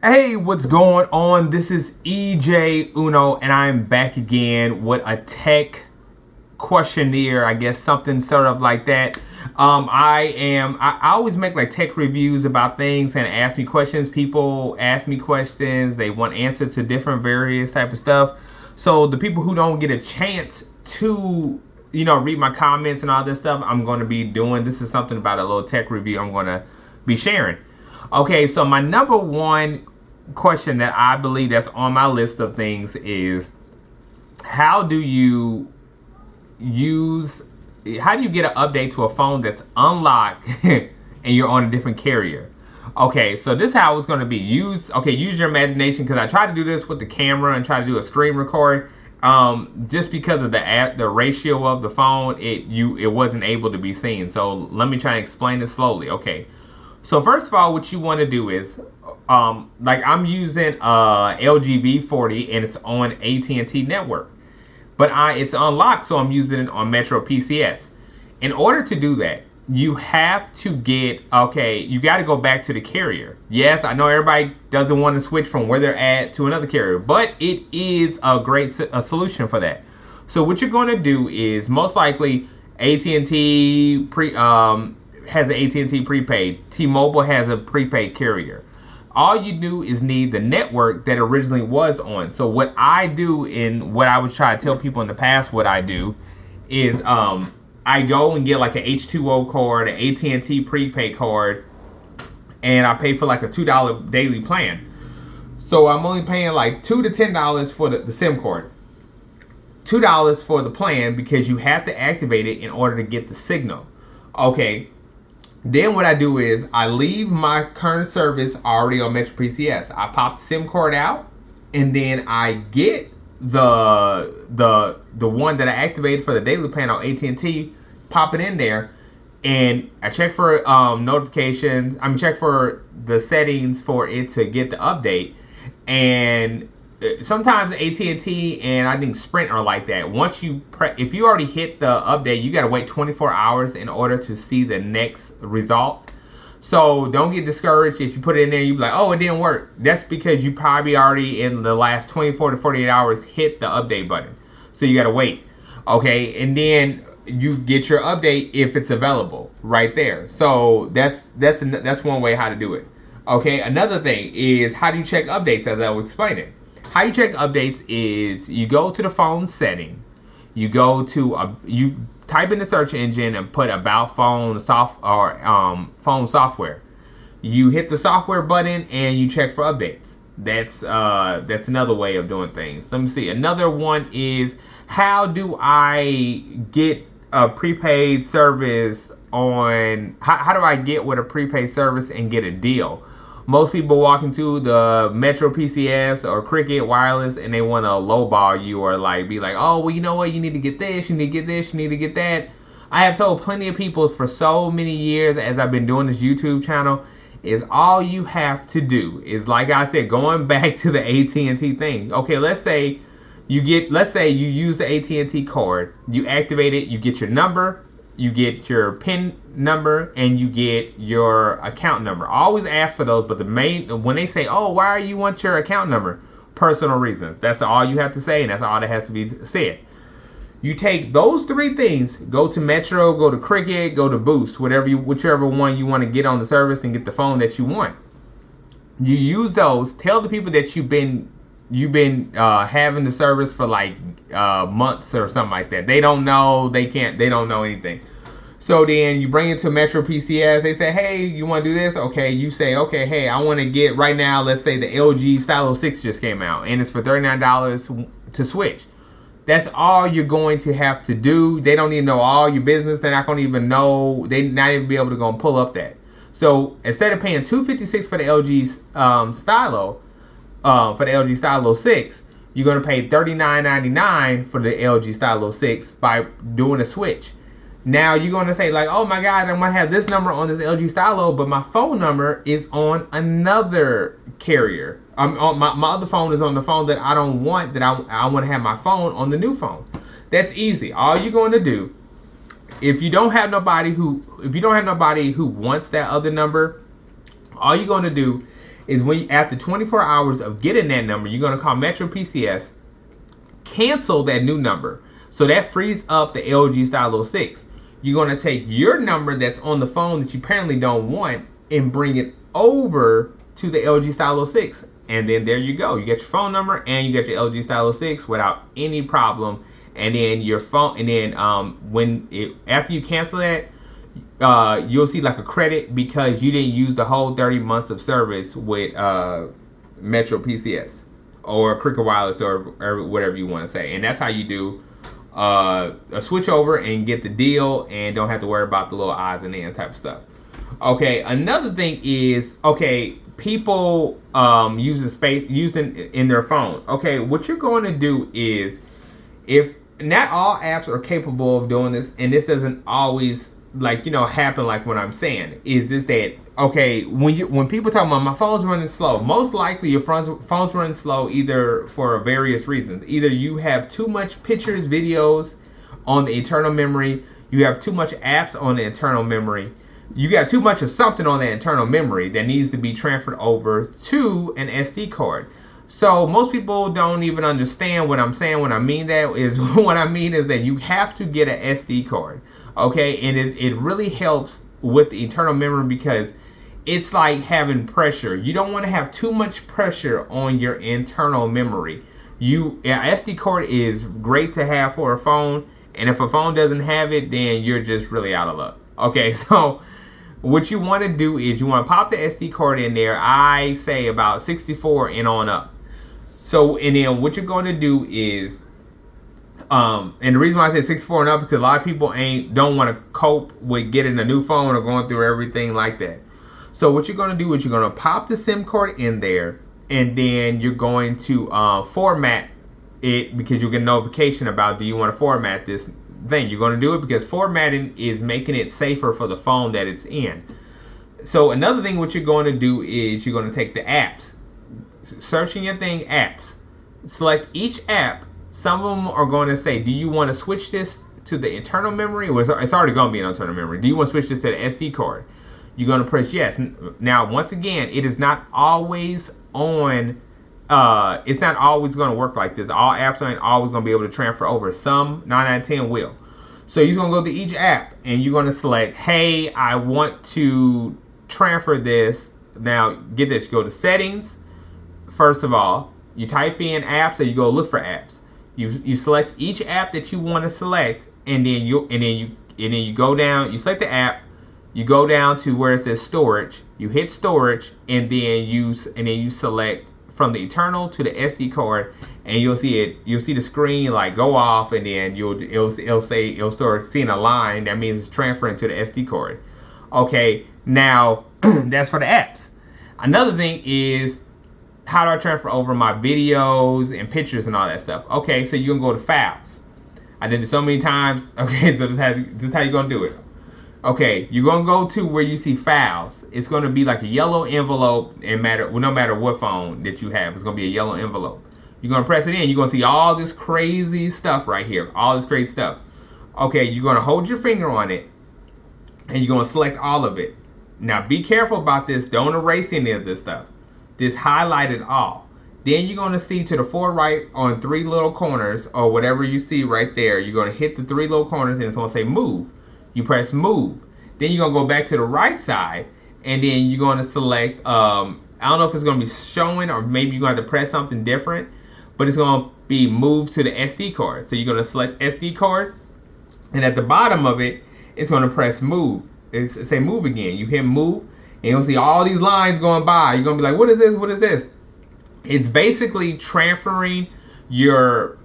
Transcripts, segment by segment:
Hey, what's going on? This is EJ Uno, and I'm back again with a tech questionnaire, I guess something sort of like that. I always make like tech reviews about things and ask me questions. People ask me questions, they want answers to different various type of stuff. So the people who don't get a chance to, read my comments and all this stuff, I'm going to be doing. This is something about a little tech review I'm going to be sharing. Okay, so my number one question that I believe that's on my list of things is how do you get an update to a phone that's unlocked and you're on a different carrier? Okay, so this is how it's going to be. Use your imagination, because I tried to do this with the camera and try to do a screen record. Just because of the ratio of the phone, it wasn't able to be seen. So let me try and explain it slowly. Okay. So first of all, what you want to do is, like I'm using LG V40 and it's on AT&T network, but it's unlocked, so I'm using it on MetroPCS. In order to do that, you have to you got to go back to the carrier. Yes, I know everybody doesn't want to switch from where they're at to another carrier, but it is a great solution for that. So what you're going to do is most likely AT&T has an AT&T prepaid. T-Mobile has a prepaid carrier. All you do is need the network that originally was on. So what I do, and what I would try to tell people in the past what I do, is I go and get like an H2O card, an AT&T prepaid card, and I pay for like a $2 daily plan. So I'm only paying like $2 to $10 for the SIM card. $2 for the plan, because you have to activate it in order to get the signal. Okay. Then what I do is I leave my current service already on MetroPCS. I pop the SIM card out, and then I get the one that I activated for the daily plan on AT&T, pop it in there, and I check for notifications. check for the settings for it to get the update. And sometimes AT&T and I think Sprint are like that. Once if you already hit the update, you got to wait 24 hours in order to see the next result. So don't get discouraged if you put it in there. You be like, oh, it didn't work. That's because you probably already in the last 24 to 48 hours hit the update button. So you got to wait. Okay, and then you get your update if it's available right there. So that's one way how to do it. Okay, another thing is how do you check updates, as I will explain it. How you check updates is you go to the phone setting, you go to you type in the search engine and put about phone phone software. You hit the software button and you check for updates. That's another way of doing things. Let me see. Another one is, how do I get a prepaid service on? How do I get with a prepaid service and get a deal? Most people walk into the MetroPCS or Cricket Wireless and they want to lowball you, or like be like, oh, well, you know what? You need to get this, you need to get this, you need to get that. I have told plenty of people for so many years as I've been doing this YouTube channel, is all you have to do is, like I said, going back to the AT&T thing. Okay, let's say you use the AT&T card, you activate it, you get your number, you get your PIN number, and you get your account number. I always ask for those, but when they say, oh, why do you want your account number? Personal reasons. That's all you have to say, and that's all that has to be said. You take those three things, go to Metro, go to Cricket, go to Boost, whichever one you want to get on the service and get the phone that you want. You use those. Tell the people that you've been having the service for like months or something like that. They don't know. They don't know anything. So then you bring it to MetroPCS. They say, hey, you want to do this? Okay. You say, okay, hey, I want to get right now. Let's say the LG Stylo 6 just came out and it's for $39 to switch. That's all you're going to have to do. They don't need to know all your business. They're not going to even know. They not even be able to go and pull up that. So instead of paying $256 for the LG Stylo, for the LG Stylo 6, you're going to pay $39.99 for the LG Stylo 6 by doing a switch. Now you're going to say like, oh my God, I'm going to have this number on this LG Stylo, but my phone number is on another carrier. My other phone is on the phone that I don't want, that I want to have my phone on the new phone. That's easy. All you're going to do, if you don't have nobody who wants that other number, all you're going to do is when after 24 hours of getting that number, you're going to call MetroPCS, cancel that new number. So that frees up the LG Stylo 6. You're going to take your number that's on the phone that you apparently don't want and bring it over to the LG Stylo 6. And then there you go. You get your phone number and you get your LG Stylo 6 without any problem. And then your phone, and then after you cancel that, you'll see like a credit because you didn't use the whole 30 months of service with MetroPCS or Cricket Wireless or whatever you want to say. And that's how you do a switch over and get the deal and don't have to worry about the little odds and ends type of stuff. Okay, another thing is, okay, people using in their phone. Okay, what you're going to do is, if not all apps are capable of doing this, and this doesn't always happen like what I'm saying, is this that, okay, when people talk about my phone's running slow, most likely your phone's running slow either for various reasons. Either you have too much pictures, videos on the internal memory, you have too much apps on the internal memory, you got too much of something on the internal memory that needs to be transferred over to an SD card. So most people don't even understand what I'm saying when I mean that. Is what I mean is that you have to get an SD card. Okay, and it really helps with the internal memory because it's like having pressure. You don't want to have too much pressure on your internal memory. An SD card is great to have for a phone, and if a phone doesn't have it, then you're just really out of luck. Okay, so what you want to do is you want to pop the SD card in there. I say about 64 and on up. So, and then what you're going to do is, and the reason why I say 64 and up is because a lot of people don't want to cope with getting a new phone or going through everything like that. So what you're going to do is you're going to pop the SIM card in there, and then you're going to format it because you'll get a notification about, do you want to format this thing? You're going to do it because formatting is making it safer for the phone that it's in. So another thing what you're going to do is you're going to take the apps, searching your thing, apps, select each app. Some of them are going to say, do you want to switch this to the internal memory? Well, it's already going to be an internal memory. Do you want to switch this to the SD card? You're going to press yes. Now, once again, it is not always on. It's not always going to work like this. All apps aren't always going to be able to transfer over. Some 9 out of 10 will. So you're going to go to each app and you're going to select, hey, I want to transfer this. Now, get this. You go to settings. First of all, you type in apps, or you go look for apps. You select each app that you want to select, and then you go down. You select the app. You go down to where it says storage. You hit storage, and then you select from the internal to the SD card, and you'll see it. You'll see the screen like go off, and then it'll start seeing a line. That means it's transferring to the SD card. Okay, now that's for the apps. Another thing is, how do I transfer over my videos and pictures and all that stuff? Okay, so you're gonna go to files. I did it so many times. Okay, so this is how you're gonna do it. Okay, you're gonna go to where you see files. It's gonna be like a yellow envelope, and no matter what phone that you have, it's gonna be a yellow envelope. You're gonna press it in. You're gonna see all this crazy stuff right here. All this crazy stuff. Okay, you're gonna hold your finger on it, and you're gonna select all of it. Now, be careful about this. Don't erase any of this stuff. Just highlight it all. Then you're going to see to the far right on 3 little corners, or whatever you see right there. You're going to hit the 3 little corners and it's going to say move. You press move. Then you're going to go back to the right side, and then you're going to select, I don't know if it's going to be showing, or maybe you're going to have to press something different, but it's going to be moved to the SD card. So you're going to select SD card, and at the bottom of it, it's going to press move. It's say move again. You hit move, and you'll see all these lines going by. You're going to be like, what is this? What is this? It's basically transferring your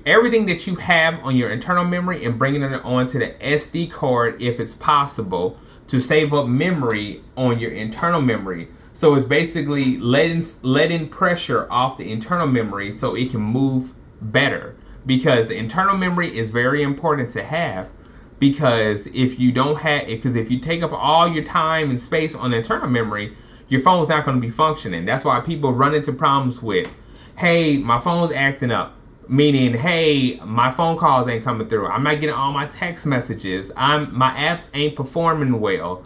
everything that you have on your internal memory and bringing it onto the SD card if it's possible, to save up memory on your internal memory. So it's basically letting pressure off the internal memory so it can move better, because the internal memory is very important to have. Because if you take up all your time and space on the internal memory, your phone's not going to be functioning. That's why people run into problems with, hey, my phone's acting up. Meaning, hey, my phone calls ain't coming through. I'm not getting all my text messages. My apps ain't performing well.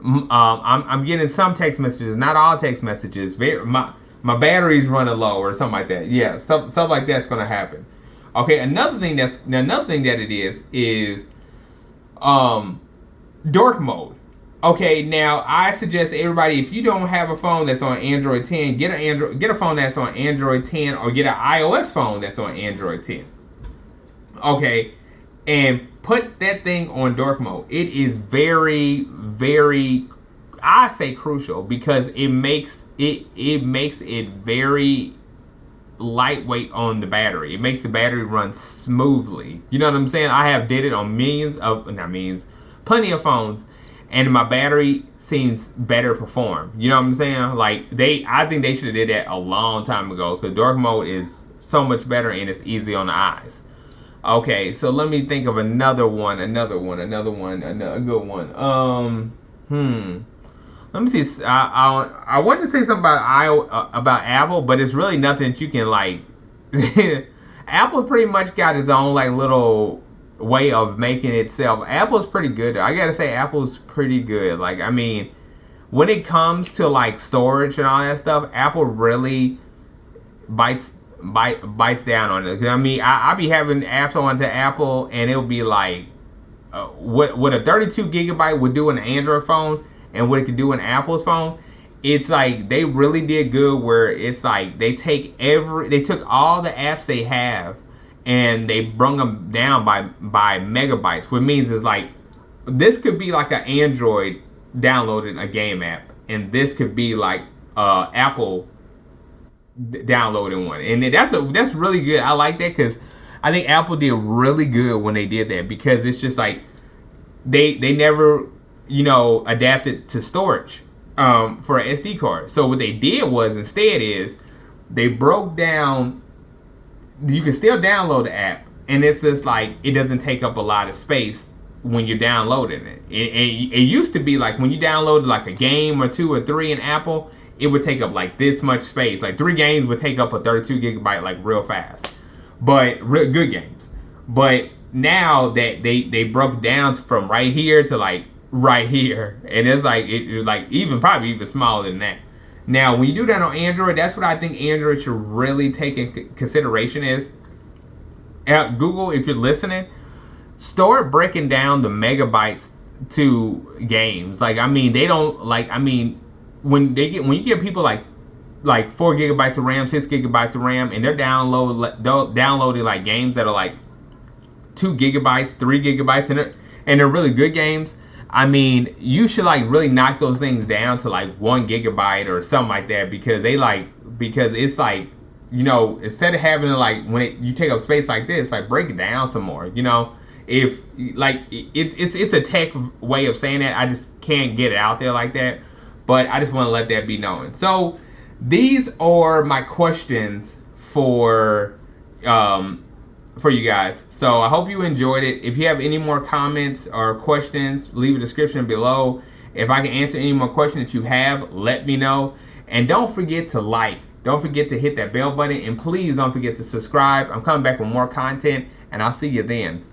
I'm getting some text messages, not all text messages. My battery's running low or something like that. Yeah, stuff like that's gonna happen. Okay, another thing that it is dark mode. Okay, now I suggest everybody, if you don't have a phone that's on Android 10, get a phone that's on Android 10, or get an iOS phone that's on Android 10. Okay, and put that thing on dark mode. It is very, very, I say crucial, because it makes it very lightweight on the battery. It makes the battery run smoothly. You know what I'm saying? I have did it on plenty of phones, and my battery seems better perform. You know what I'm saying? Like I think they should have did that a long time ago, because dark mode is so much better and it's easy on the eyes. Okay, so let me think of another good one. Let me see. I wanted to say something about Apple, but it's really nothing that you can like. Apple pretty much got its own like little way of making itself. Apple's pretty good. I gotta say, Apple's pretty good. Like, I mean, when it comes to like storage and all that stuff, Apple really bites down on it. I mean, I be having apps onto Apple, and it'll be like what a 32 gigabyte would do in an Android phone, and what it could do in Apple's phone. It's like they really did good, where it's like they took all the apps they have and they brung them down by megabytes, which means it's like this could be like an Android downloading a game app, and this could be like Apple downloading one, and that's really good. I like that, because I think Apple did really good when they did that, because it's just like they never adapted to storage for an SD card. So what they did was, instead, is they broke down. You can still download the app, and it's just like it doesn't take up a lot of space when you're downloading it. It used to be like when you downloaded like a game or 2 or 3 in Apple, it would take up like this much space. Like 3 games would take up a 32 gigabyte like real fast, but real good games. But now that they broke down from right here to like right here, and it's like it's like probably even smaller than that. Now, when you do that on Android, that's what I think Android should really take in consideration is, Google, if you're listening, start breaking down the megabytes to games. Like, I mean, they don't like, I mean, when you get people like 4 gigabytes of RAM, 6 gigabytes of RAM, and they're downloading like games that are like 2 gigabytes, 3 gigabytes, and they're really good games. I mean, you should like really knock those things down to like 1 gigabyte or something like that, because it's like, instead of having to like, when you take up space like this, like break it down some more. If like it's a tech way of saying that, I just can't get it out there like that, but I just want to let that be known. So these are my questions for you guys. So I hope you enjoyed it. If you have any more comments or questions, leave a description below. If I can answer any more questions that you have, let me know. And don't forget to like. Don't forget to hit that bell button. And please don't forget to subscribe. I'm coming back with more content, and I'll see you then.